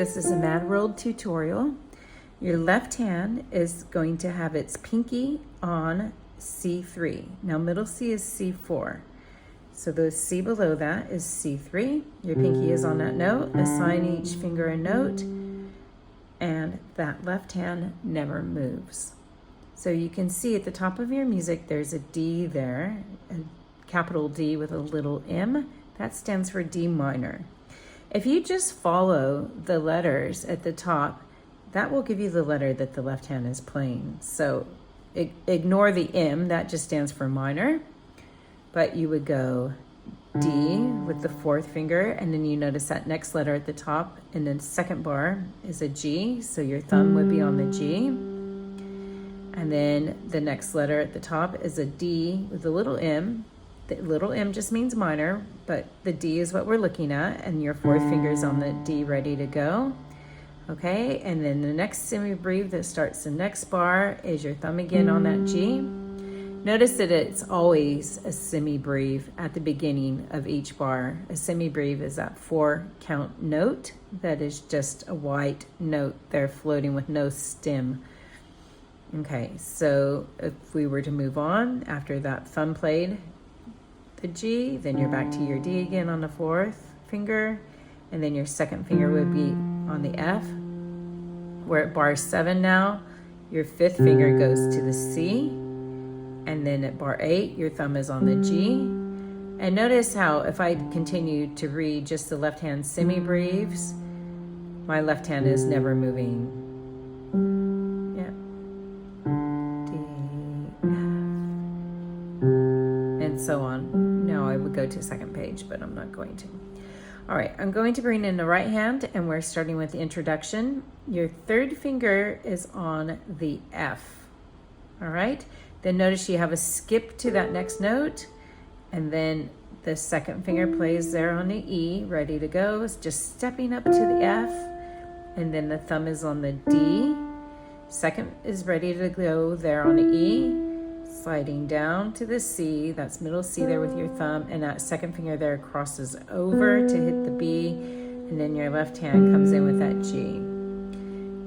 this is a Mad World tutorial. Your left hand is going to have its pinky on C3. Now middle C is C4. So the C below that is C3. Your pinky is on that note. Assign each finger a note, and that left hand never moves. So you can see at the top of your music there's a D there, a capital D with a little M. That stands for D minor. If you just follow the letters at the top, that will give you the letter that the left hand is playing. So ignore the M, that just stands for minor. But you would go D with the fourth finger, and then you notice that next letter at the top in the second bar is a G, so your thumb would be on the G. And then the next letter at the top is a D with a little M. The little M just means minor, but the D is what we're looking at, and your fourth finger is on the D ready to go. Okay, and then the next semi-breve that starts the next bar is your thumb again on that G. Notice that it's always a semi-breve at the beginning of each bar. A semi-breve is that 4-count note that is just a white note there floating with no stem. Okay, so if we were to move on, after that thumb played the G, then you're back to your D again on the fourth finger, and then your second finger would be on the F. We're at bar 7 now. Your fifth finger goes to the C, and then at bar 8, your thumb is on the G. And notice how if I continue to read just the left hand semi-breves, my left hand is never moving. Yeah. D, F, and so on. Now I would go to second page, but I'm not going to. All right, I'm going to bring in the right hand, and we're starting with the introduction. Your third finger is on the F. All right, then notice you have a skip to that next note, and then the second finger plays there on the E, ready to go. It's just stepping up to the F, and then the thumb is on the D. Second is ready to go there on the E, sliding down to the C, that's middle C there with your thumb, and that second finger there crosses over to hit the B, and then your left hand comes in with that G.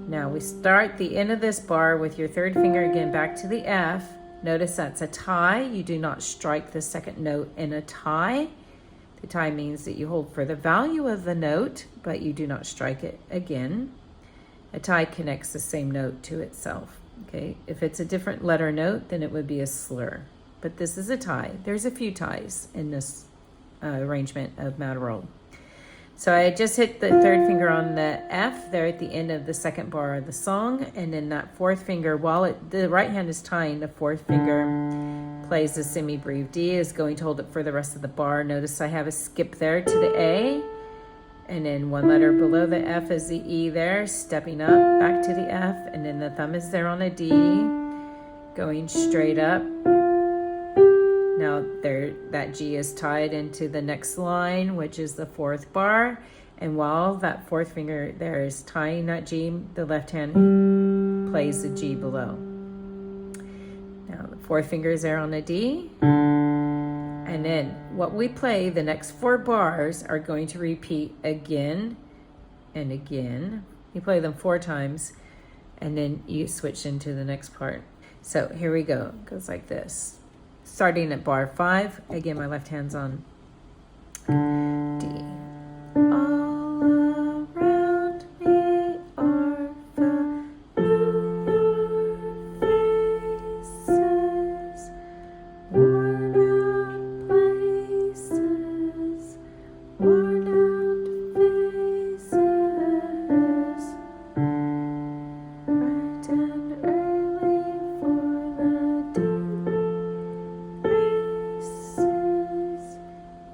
Now we start the end of this bar with your third finger again back to the F. Notice that's a tie. You do not strike the second note in a tie. The tie means that you hold for the value of the note, but you do not strike it again. A tie connects the same note to itself. Okay, if it's a different letter note, then it would be a slur. But this is a tie. There's a few ties in this arrangement of Mad World. So I just hit the third finger on the F there at the end of the second bar of the song, and then that fourth finger, while the right hand is tying, the fourth finger plays the semi-breve. D is going to hold it for the rest of the bar. Notice I have a skip there to the A, and then one letter below the F is the E there, stepping up back to the F, and then the thumb is there on a D, going straight up. Now there, that G is tied into the next line, which is the fourth bar, and while that fourth finger there is tying that G, the left hand plays the G below. Now the fourth finger is there on the D, and then what we play, the next 4 bars are going to repeat again and again. You play them 4 times, and then you switch into the next part. So here we go. It goes like this. Starting at bar 5, again my left hand's on D. All around me are familiar faces, worn out places, worn out faces, bright and early for the daily races,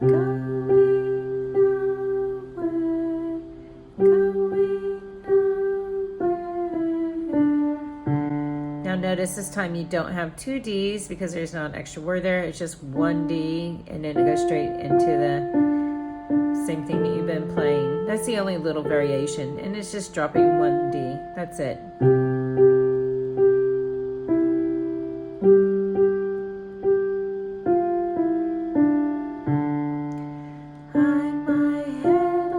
going nowhere, going nowhere. Now notice this time you don't have 2 Ds because there's not an extra word there. It's just 1 D, and then it goes straight into the same thing that you've been playing. That's the only little variation, and it's just dropping 1 D. That's it. Hide my head, I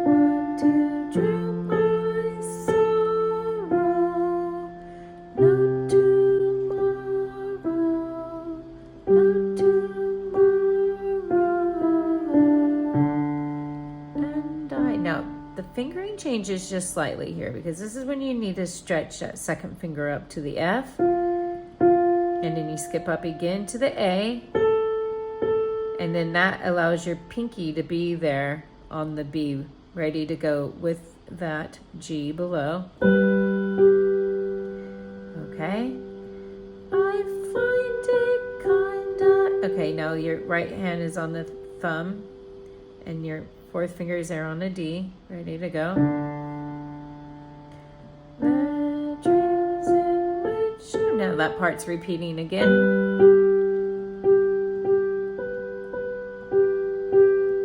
want to drown my fingering changes just slightly here because this is when you need to stretch that second finger up to the F, and then you skip up again to the A, and then that allows your pinky to be there on the B, ready to go with that G below. Okay. I find it kinda... Okay, now your right hand is on the thumb, and your fourth finger is there on the D, ready to go. The dreams in which... Now that part's repeating again.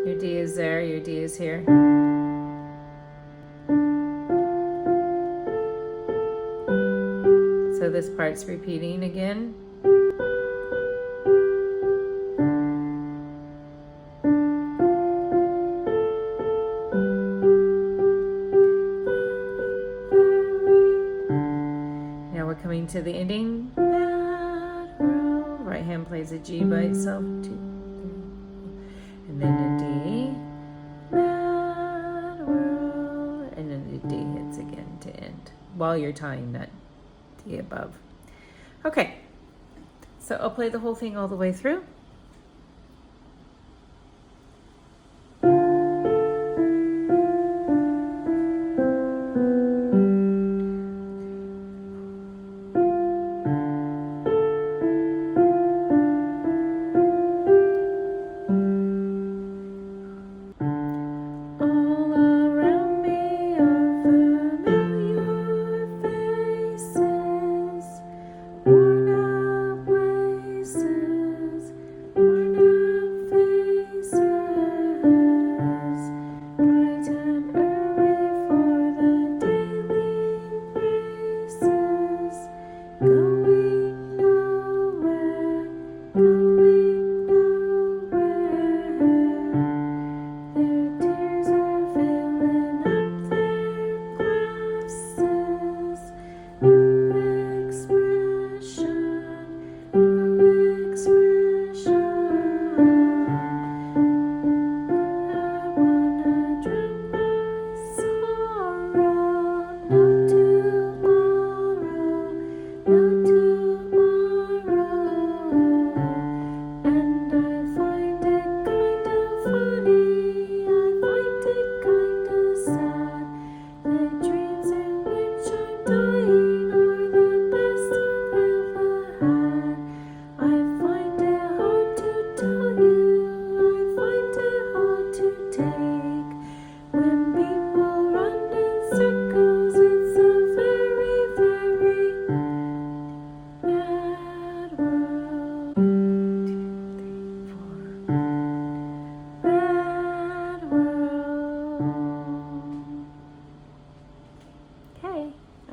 Your D is there, your D is here. So this part's repeating again. Now we're coming to the ending. Right hand plays a G by itself. 2, 3, and then a D. And then the D hits again to end while you're tying that D above. Okay, so I'll play the whole thing all the way through.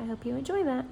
I hope you enjoy that.